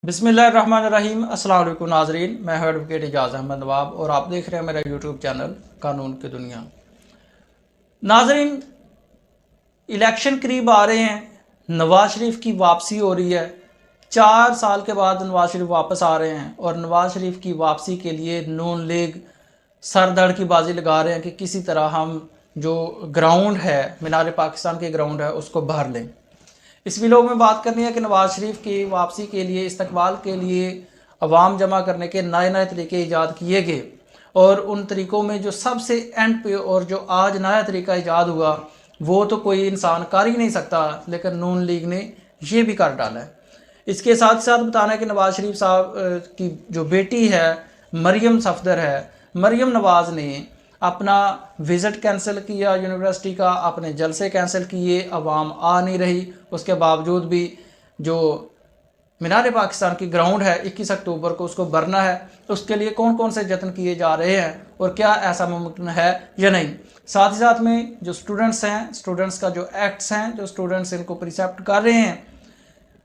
बिस्मिल्लाहिर्रहमानिर्रहीम। अस्सलाम वालेकुम नाजरीन, मैं हूं एडवोकेट इजाज़ अहमद नवाब और आप देख रहे हैं मेरा यूट्यूब चैनल कानून की दुनिया। नाजरीन, इलेक्शन करीब आ रहे हैं, नवाज शरीफ की वापसी हो रही है। 4 साल के बाद नवाज शरीफ वापस आ रहे हैं और नवाज शरीफ की वापसी के लिए नून लीग सर धड़ की बाजी लगा रहे हैं कि किसी तरह हम जो ग्राउंड है, मीनार पाकिस्तान के ग्राउंड है, उसको भर लें। इस वीडियो में बात करनी है कि नवाज शरीफ की वापसी के लिए, इस्तकबाल के लिए अवाम जमा करने के नए नए तरीके ईजाद किए गए और उन तरीक़ों में जो सबसे एंड पे और जो आज नया तरीका ईजाद हुआ वो तो कोई इंसान कर ही नहीं सकता, लेकिन नून लीग ने ये भी कर डाला है। इसके साथ साथ बताना है कि नवाज शरीफ साहब की जो बेटी है मरियम सफदर है, मरियम नवाज़ ने अपना विज़िट कैंसिल किया यूनिवर्सिटी का, अपने जलसे कैंसिल किए, अवाम आ नहीं रही। उसके बावजूद भी जो मीनार पाकिस्तान की ग्राउंड है 21 अक्टूबर को उसको भरना है, उसके लिए कौन कौन से जतन किए जा रहे हैं और क्या ऐसा मुमकिन है या नहीं। साथ ही साथ में जो स्टूडेंट्स हैं, स्टूडेंट्स का जो एक्ट्स हैं, जो स्टूडेंट्स इनको प्रिसेप्ट कर रहे हैं,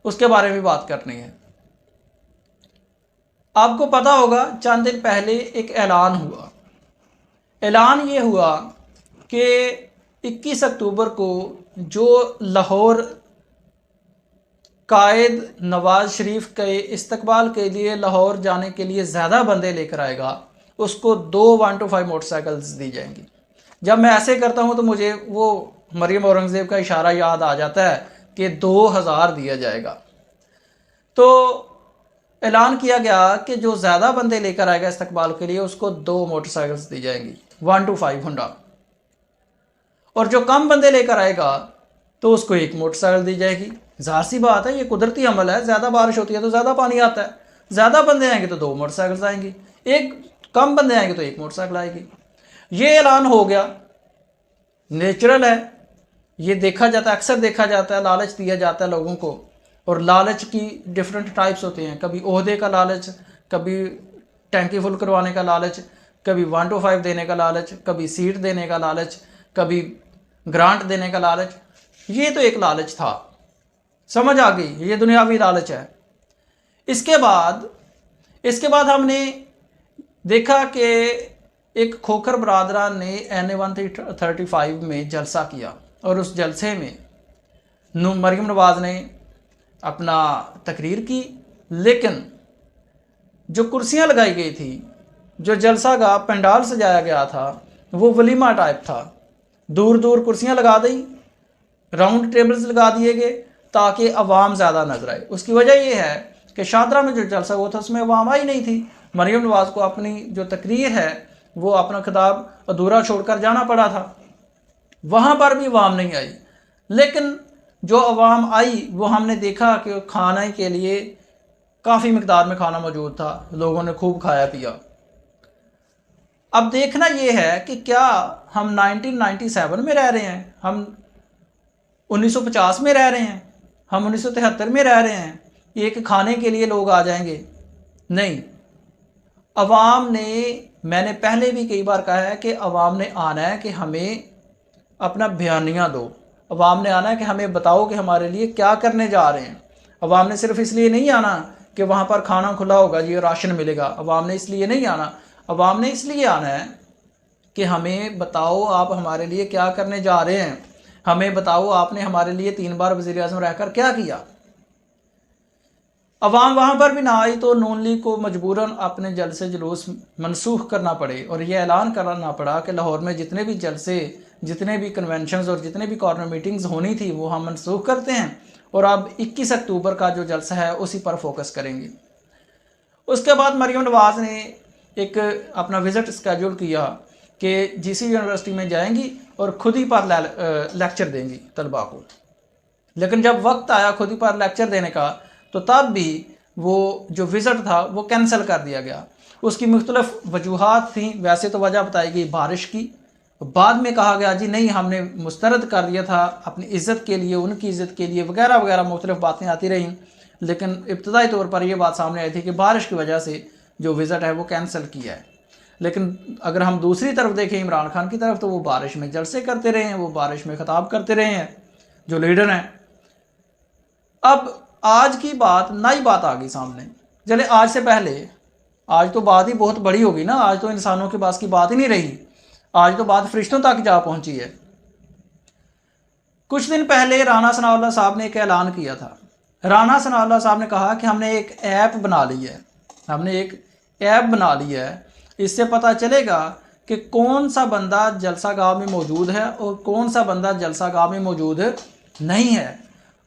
उसके बारे में बात करनी है। आपको पता होगा चंद दिन पहले एक ऐलान हुआ। ऐलान ये हुआ कि 21 अक्टूबर को जो लाहौर कायद नवाज शरीफ के इस्तकबाल के लिए लाहौर जाने के लिए ज़्यादा बंदे लेकर आएगा, उसको 2 125 मोटरसाइकिल्स दी जाएंगी। जब मैं ऐसे करता हूँ तो मुझे वो मरियम औरंगज़ेब का इशारा याद आ जाता है कि 2000 दिया जाएगा। तो ऐलान किया गया कि जो ज़्यादा बंदे लेकर आएगा इस्तकबाल के लिए उसको 2 मोटरसाइकिल्स दी जाएंगी, 125 हुंडा। और जो कम बंदे लेकर आएगा तो उसको 1 मोटरसाइकिल दी जाएगी। ज़ाहिर सी बात है, ये कुदरती अमल है, ज़्यादा बारिश होती है तो ज़्यादा पानी आता है। ज़्यादा बंदे आएंगे तो 2 मोटरसाइकिल्स आएंगी, एक कम बंदे आएंगे तो 1 मोटरसाइकिल आएगी। ये ऐलान हो गया, नेचुरल है, ये देखा जाता है, अक्सर देखा जाता है, लालच दिया जाता है लोगों को। और लालच की डिफरेंट टाइप्स होते हैं, कभी ओहदे का लालच, कभी टैंकी फुल करवाने का लालच, कभी 125 देने का लालच, कभी सीट देने का लालच, कभी ग्रांट देने का लालच। ये तो एक लालच था, समझ आ गई, ये दुनियावी लालच है। इसके बाद हमने देखा कि एक खोखर बरादरान ने NA-135 में जलसा किया और उस जलसे में मरियम नवाज़ ने अपना तकरीर की, लेकिन जो कुर्सियां लगाई गई थी, जो जलसा का पंडाल सजाया गया था, वो वलीमा टाइप था। दूर दूर कुर्सियां लगा दी, राउंड टेबल्स लगा दिए गए ताकि अवाम ज़्यादा नजर आए। उसकी वजह यह है कि शादरा में जो जलसा हुआ था उसमें अवाम आई नहीं थी। मरियम नवाज़ को अपनी जो तकरीर है वो अपना खिताब अधूरा छोड़कर जाना पड़ा था, वहाँ पर भी अवाम नहीं आई। लेकिन जो अवाम आई वो हमने देखा कि खाने के लिए काफ़ी मिकदार में खाना मौजूद था, लोगों ने खूब खाया पिया। अब देखना ये है कि क्या हम 1997 में रह रहे हैं, हम 1950 में रह रहे हैं, हम 1973 में रह रहे हैं, एक खाने के लिए लोग आ जाएंगे? नहीं, अवाम ने, मैंने पहले भी कई बार कहा है कि अवाम ने आना है कि हमें अपना बयानिया दो। अवाम ने आना है कि हमें बताओ कि हमारे लिए क्या करने जा रहे हैं। अवाम ने सिर्फ इसलिए नहीं आना कि वहाँ पर खाना खुला होगा जी, राशन मिलेगा। अवाम ने इसलिए नहीं आना, अवाम ने इसलिए आना है कि हमें बताओ आप हमारे लिए क्या करने जा रहे हैं, हमें बताओ आपने हमारे लिए 3 बार वज़ीर आज़म रहकर क्या किया। अवाम वहाँ पर भी ना आई तो नून लीग को मजबूरन अपने जलसे जुलूस मनसूख करना पड़े और यह ऐलान करना पड़ा कि लाहौर में जितने भी जलसे, जितने भी कन्वेंशंस और जितने भी कॉर्नर मीटिंग्स होनी थी वो हम मनसूख करते हैं और अब 21 अक्टूबर का जो जलसा है उसी पर फोकस करेंगे। उसके बाद मरियम नवाज़ ने एक अपना विज़िट स्केड्यूल किया कि GC यूनिवर्सिटी में जाएंगी और खुद ही पर लेक्चर देंगी तलबा को। लेकिन जब वक्त आया खुद ही पर लेक्चर देने का तो तब भी वो जो विज़िट था वो कैंसिल कर दिया गया। उसकी मुख्तलिफ वजूहात थी। वैसे तो वजह बताई गई बारिश की, बाद में कहा गया जी नहीं हमने मुस्तरद कर दिया था अपनी इज़्ज़त के लिए, उनकी इज़्ज़त के लिए, वगैरह वगैरह मुख्तलिफ बातें आती रहीं। लेकिन इब्तदाई तौर पर यह बात सामने आई थी कि बारिश की वजह से जो विज़िट है वो कैंसिल किया है। लेकिन अगर हम दूसरी तरफ देखें इमरान खान की तरफ, तो वो बारिश में जलसे करते रहे हैं, वो बारिश में खिताब करते रहे हैं जो लीडर हैं। अब आज की बात नई बात आ गई सामने। चले आज से पहले, आज तो बात ही बहुत बड़ी होगी ना, आज तो इंसानों के पास की बात ही नहीं रही, आज तो बात फरिश्तों तक जा पहुंची है। कुछ दिन पहले राणा सनाउल्लाह साहब ने एक ऐलान किया था। राणा सनाउल्लाह साहब ने कहा कि हमने एक ऐप बना ली है, हमने एक ऐप बना ली है, इससे पता चलेगा कि कौन सा बंदा जलसा गाह में मौजूद है और कौन सा बंदा जलसा गाह में मौजूद नहीं है।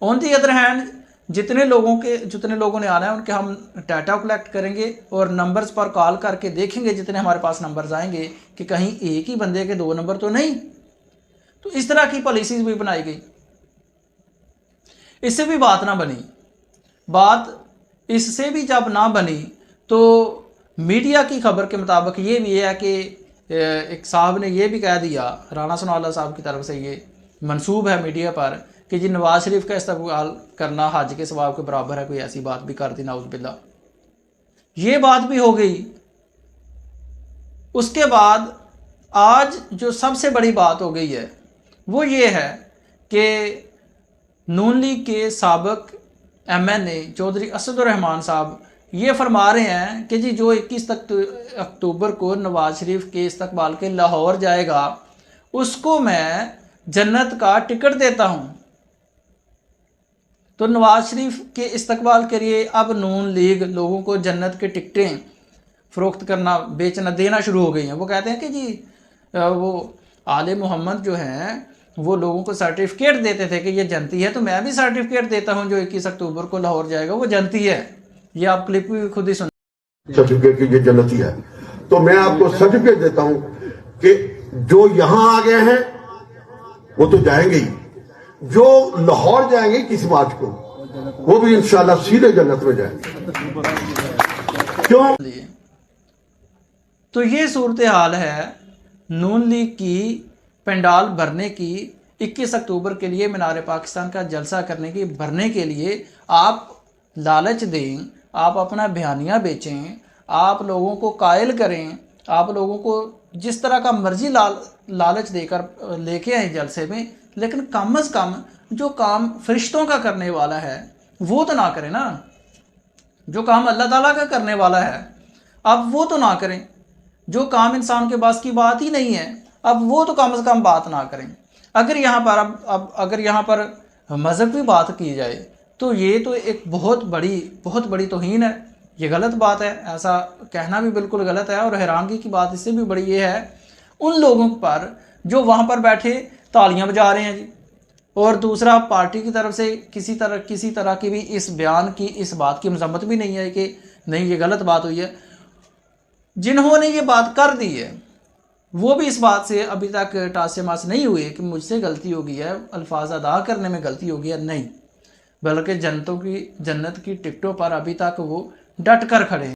ऑन दी अदर हैंड जितने लोगों ने आना है उनके हम डाटा कलेक्ट करेंगे और नंबर्स पर कॉल करके देखेंगे, जितने हमारे पास नंबर्स आएंगे कि कहीं एक ही बंदे के 2 नंबर तो नहीं। तो इस तरह की पॉलिसीज भी बनाई गई। इससे भी बात ना बनी। बात इससे भी जब ना बनी तो मीडिया की खबर के मुताबिक ये भी है कि एक साहब ने ये भी कह दिया, राणा सनाउल्लाह साहब की तरफ से ये मंसूब है मीडिया पर कि जी नवाज शरीफ का इस्तेमाल करना हज के सवाब के बराबर है, कोई ऐसी बात भी कर दी नाउज़ बिल्लाह। ये बात भी हो गई। उसके बाद आज जो सबसे बड़ी बात हो गई है वो ये है कि नून लीग के साबिक MNA चौधरी असदुर्रहमान साहब ये फरमा रहे हैं कि जी जो 21 अक्टूबर को नवाज शरीफ के इस्तकबाल के लाहौर जाएगा उसको मैं जन्नत का टिकट देता हूँ। तो नवाज शरीफ के इस्तकबाल के लिए अब नून लीग लोगों को जन्नत के टिकटें फ़रोख्त करना, बेचना, देना शुरू हो गई हैं। वो कहते हैं कि जी वो आले मोहम्मद जो हैं वो लोगों को सर्टिफिकेट देते थे कि ये जनती है, तो मैं भी सर्टिफिकेट देता हूं जो 21 अक्टूबर को लाहौर जाएगा वो जनती है। ये आप क्लिप भी खुद ही सुन। सर्टिफिकेट की ये जनती है, तो मैं आपको सर्टिफिकेट देता हूं कि जो यहां आ गए हैं वो तो जाएंगे ही, जो लाहौर जाएंगे किस मार्च को वो भी इंशाल्लाह सीधे जन्नत में जाएंगे। क्यों? तो ये सूरत हाल है नून लीग की पंडाल भरने की। 21 अक्टूबर के लिए मीनार पाकिस्तान का जलसा करने की, भरने के लिए आप लालच दें, आप अपना बयानिया बेचें, आप लोगों को कायल करें, आप लोगों को जिस तरह का मर्जी लालच देकर लेके आए जलसे में, लेकिन कम अज़ कम जो काम फरिश्तों का करने वाला है वो तो ना करें ना। जो काम अल्लाह ताला का करने वाला है अब वो तो ना करें। जो काम इंसान के पास की बात ही नहीं है अब वो तो कम से कम बात ना करें। अगर यहाँ पर अगर यहाँ पर मज़हब की बात की जाए तो ये तो एक बहुत बड़ी तौहीन है, ये गलत बात है। ऐसा कहना भी बिल्कुल गलत है। और हैरानगी की बात इससे भी बड़ी ये है उन लोगों पर जो वहाँ पर बैठे तालियां बजा रहे हैं जी, और दूसरा पार्टी की तरफ से किसी तरह की भी इस बयान की, इस बात की मजम्मत भी नहीं है कि नहीं ये गलत बात हुई है। जिन्होंने ये बात कर दी है वो भी इस बात से अभी तक टास से मास नहीं हुए कि मुझसे गलती हो गई है, अल्फाज अदा करने में गलती हो गई है, नहीं, बल्कि जन्नत की टिकटों पर अभी तक वो डट कर खड़े हैं।